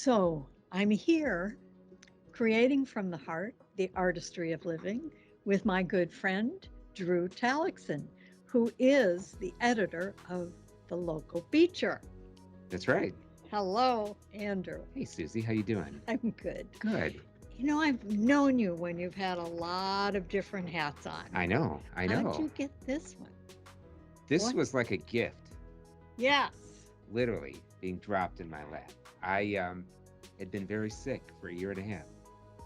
So I'm here creating from the heart the artistry of living with my good friend, Drew Tallackson, who is the editor of the local Beecher. That's right. Hello, Andrew. Hey, Susie, how you doing? I'm good. Good. I've known you when you've had a lot of different hats on. I know. I How'd know. you get this one? This What? was like a gift, Yes. literally being dropped in my lap. I had been very sick for a year and a half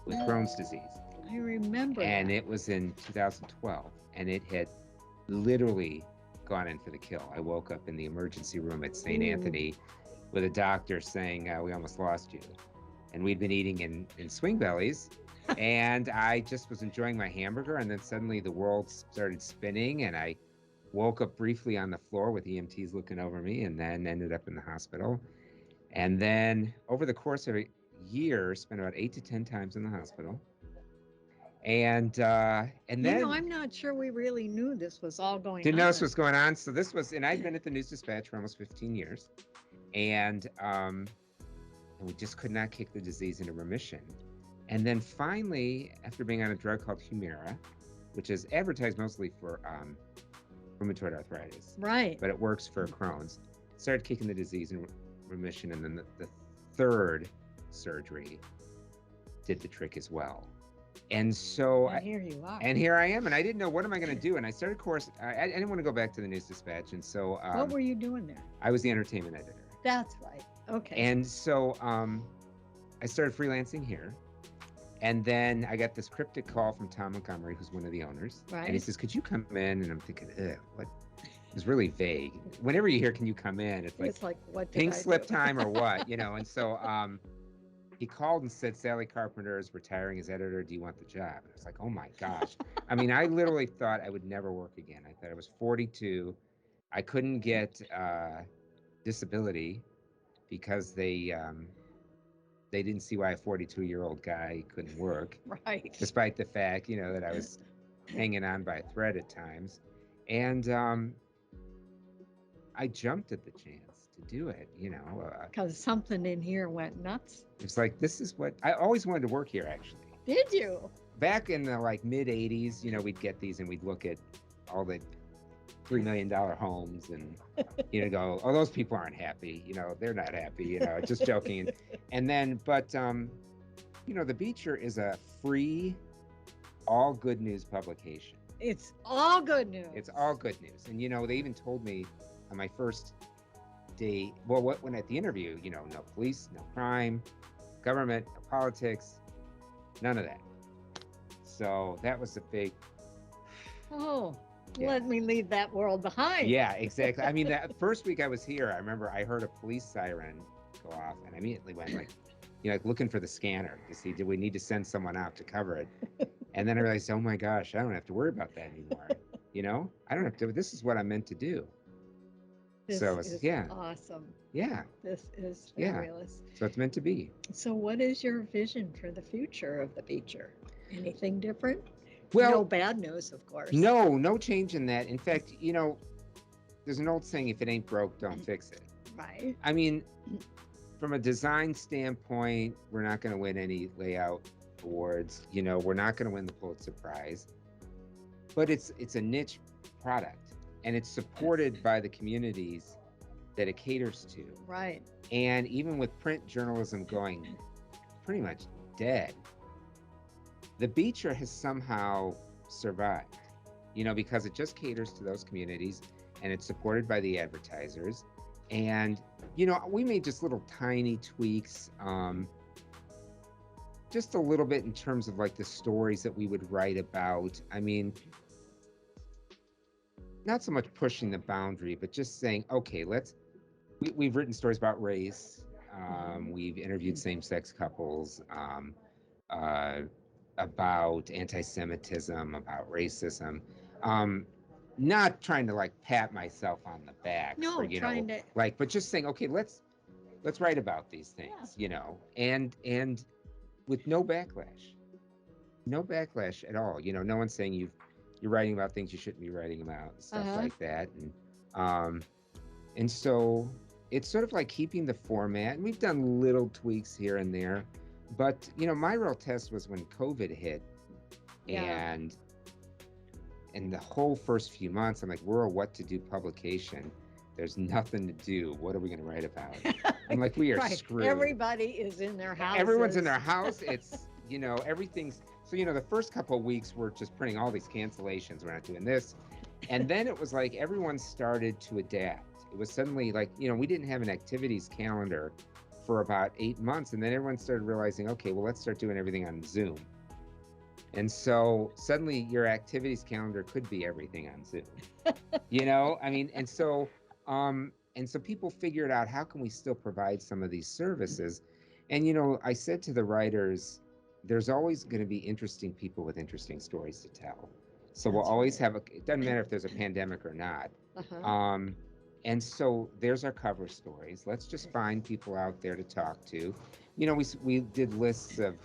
with Crohn's disease, I remember and that. it was in 2012, and it had literally gone in for the kill. I woke up in the emergency room at St. Ooh. Anthony with a doctor saying, "We almost lost you." And we'd been eating in Swing Bellies, and I just was enjoying my hamburger, and then suddenly the world started spinning, and I woke up briefly on the floor with EMTs looking over me, and then ended up in the hospital. And then over the course of a year, spent about 8 to 10 times in the hospital. And then I'm not sure we really knew this was all going didn't know this on. was going on. So this was, and I'd been at the News Dispatch for almost 15 years, and we just could not kick the disease into remission. And then finally, after being on a drug called Humira, which is advertised mostly for rheumatoid arthritis, Right. but it works for Crohn's, started kicking the disease in remission. And then the third surgery did the trick as well. And so, And here you are. and here I am, and I didn't know what am I going to do. And I started course. I didn't want to go back to the News Dispatch, and so What were you doing there? I was the entertainment editor. That's right. Okay. And so I started freelancing here. And then I got this cryptic call from Tom Montgomery, who's one of the owners. Right. And he says, "Could you come in?" And I'm thinking, what? It was really vague. Whenever you hear, "Can you come in?" It's like what did pink I slip do? time or what, And so he called and said, "Sally Carpenter is retiring as editor. Do you want the job?" And I was like, oh my gosh. I mean, I literally thought I would never work again. I thought I was 42. I couldn't get disability because they didn't see why a 42-year-old guy couldn't work, Right. despite the fact, that I was hanging on by a thread at times. And I jumped at the chance to do it, Because something in here went nuts. It's like, this is what I always wanted to work here, actually. Did you? Back in the mid 80s, we'd get these and we'd look at all the $3 million homes and, go, oh, those people aren't happy. They're not happy, just joking. And then, but, the Beecher is a free, all good news publication. It's all good news. It's all good news. And, they even told me on my first day, well, when at the interview, no police, no crime, government, no politics, none of that. So that was a big. Oh, yeah. Let me leave that world behind. Yeah, exactly. I mean, that first week I was here, I remember I heard a police siren go off, and I immediately went looking for the scanner to see, do we need to send someone out to cover it? And then I realized, oh my gosh, I don't have to worry about that anymore. I don't have to. This is what I'm meant to do. This is awesome. Yeah. This is fabulous. So it's meant to be. So what is your vision for the future of the Beecher? Anything different? Well, no bad news, of course. No change in that. In fact, there's an old saying, if it ain't broke, don't fix it. Right. I mean, from a design standpoint, we're not going to win any layout awards. We're not going to win the Pulitzer Prize. But it's a niche product, and it's supported by the communities that it caters to. Right. And even with print journalism going pretty much dead, the Beecher has somehow survived, because it just caters to those communities, and it's supported by the advertisers. And, we made just little tiny tweaks, just a little bit in terms of the stories that we would write about. I mean, not so much pushing the boundary, but just saying, okay, we've written stories about race. We've interviewed same-sex couples, about anti-Semitism, about racism. Not trying to pat myself on the back. No, trying to but just saying, okay, let's write about these things, and with no backlash at all. No one's saying you're writing about things you shouldn't be writing about, stuff like that. And so it's sort of like keeping the format. And we've done little tweaks here and there. But, my real test was when COVID hit, Yeah. and in the whole first few months, I'm like, we're a what to do publication. There's nothing to do. What are we going to write about? I'm like, we are Right. screwed. Everybody is in their Everyone's in houses. their house. It's, everything's. So, the first couple of weeks, we're just printing all these cancellations. We're not doing this. And then it was like everyone started to adapt. It was suddenly like, we didn't have an activities calendar for about 8 months. And then everyone started realizing, okay, well, let's start doing everything on Zoom. And so suddenly your activities calendar could be everything on Zoom. I mean, and so people figured out, how can we still provide some of these services? And I said to the writers, there's always going to be interesting people with interesting stories to tell. So we'll That's always right. have it doesn't matter if there's a pandemic or not. Uh-huh. And so there's our cover stories. Let's just find people out there to talk to. We did lists of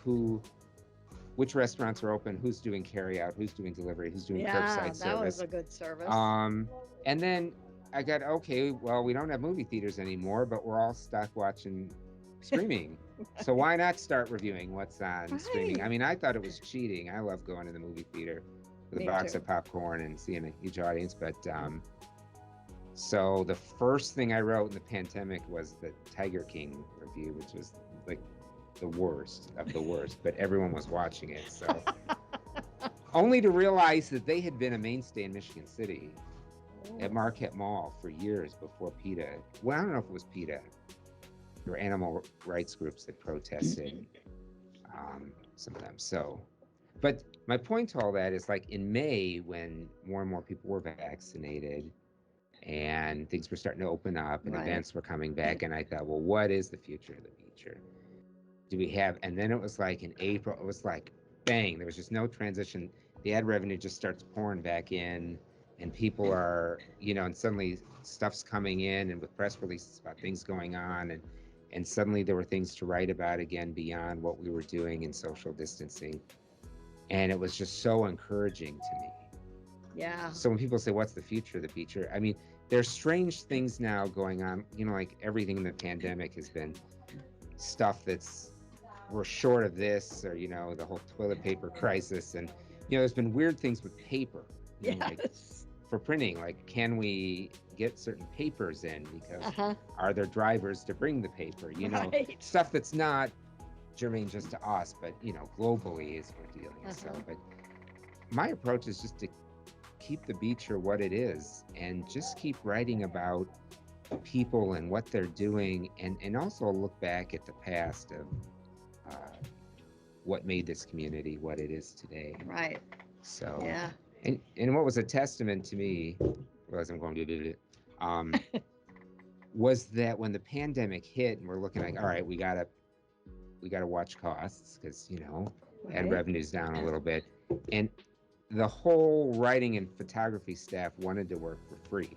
which restaurants are open, who's doing carry out, who's doing delivery, who's doing Yeah, curbside that was service. a good service. And then I got, okay, well, we don't have movie theaters anymore, but we're all stuck watching streaming. So why not start reviewing what's on streaming? I Right. mean, I thought it was cheating. I love going to the movie theater with a Me box too. of popcorn and seeing a huge audience. But so the first thing I wrote in the pandemic was the Tiger King review, which was like the worst of the worst, but everyone was watching it. So only to realize that they had been a mainstay in Michigan City at Marquette Mall for years before PETA. Well, I don't know if it was PETA. There were animal rights groups that protested, some of them. So, but my point to all that is, like, in May, when more and more people were vaccinated and things were starting to open up and Right. events were coming back, and I thought, well, what is the future of the feature? Do we have? And then it was like in April, it was like bang, there was just no transition. The ad revenue just starts pouring back in, and people are, and suddenly stuff's coming in, and with press releases about things going on, and suddenly there were things to write about again beyond what we were doing in social distancing. And it was just so encouraging to me. Yeah. So when people say, what's the future of the feature? I mean, there's strange things now going on, like everything in the pandemic has been stuff that's, we're short of this, or the whole toilet paper crisis, and there's been weird things with paper, like Yes. for printing, like, can we get certain papers in, because Uh-huh. are there drivers to bring the paper, Right. stuff that's not germane just to us, but globally as we're dealing. So, but my approach is just to keep the Beecher what it is, and just keep writing about people and what they're doing, and also look back at the past of what made this community what it is today. Right. So, Yeah. and what was a testament to me, realize I'm going to do it, was that when the pandemic hit and we're looking like, all right, we gotta watch costs, because ad Right. revenue's down a little bit, and the whole writing and photography staff wanted to work for free.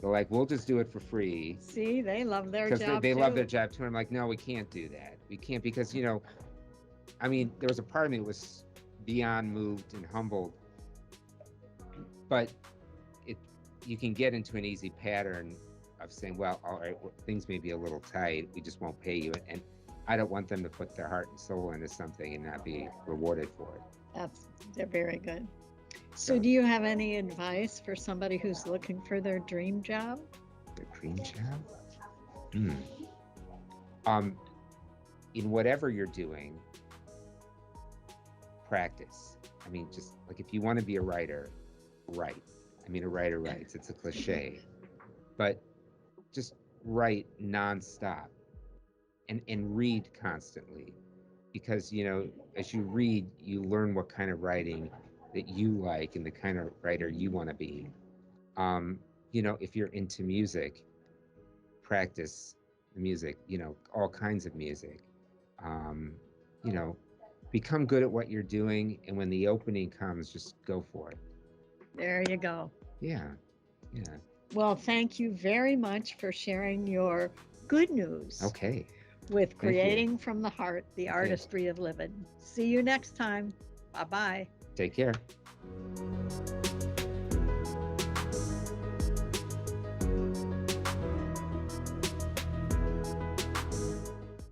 They're like, we'll just do it for free, See, they love their because job they love their too. job too. And I'm like, no, we can't do that. We can't, because I mean, there was a part of me that was beyond moved and humbled, but you can get into an easy pattern of saying, well, all right, things may be a little tight, we just won't pay you. And I don't want them to put their heart and soul into something and not be rewarded for it. They're very good. So do you have any advice for somebody who's looking for their dream job? Their dream job? In whatever you're doing, practice. I mean, just like, if you want to be a writer, write. I mean, a writer writes. It's a cliche, but just write nonstop, and read constantly, because as you read, you learn what kind of writing that you like and the kind of writer you want to be. If you're into music, practice the music. All kinds of music. Um, you know, Become good at what you're doing, and when the opening comes, just go for it. There you go. Yeah, yeah. Well, thank you very much for sharing your good news Okay. with Thank you. Creating from the Heart, the Okay. Artistry of Living. See you next time. Bye bye. Take care.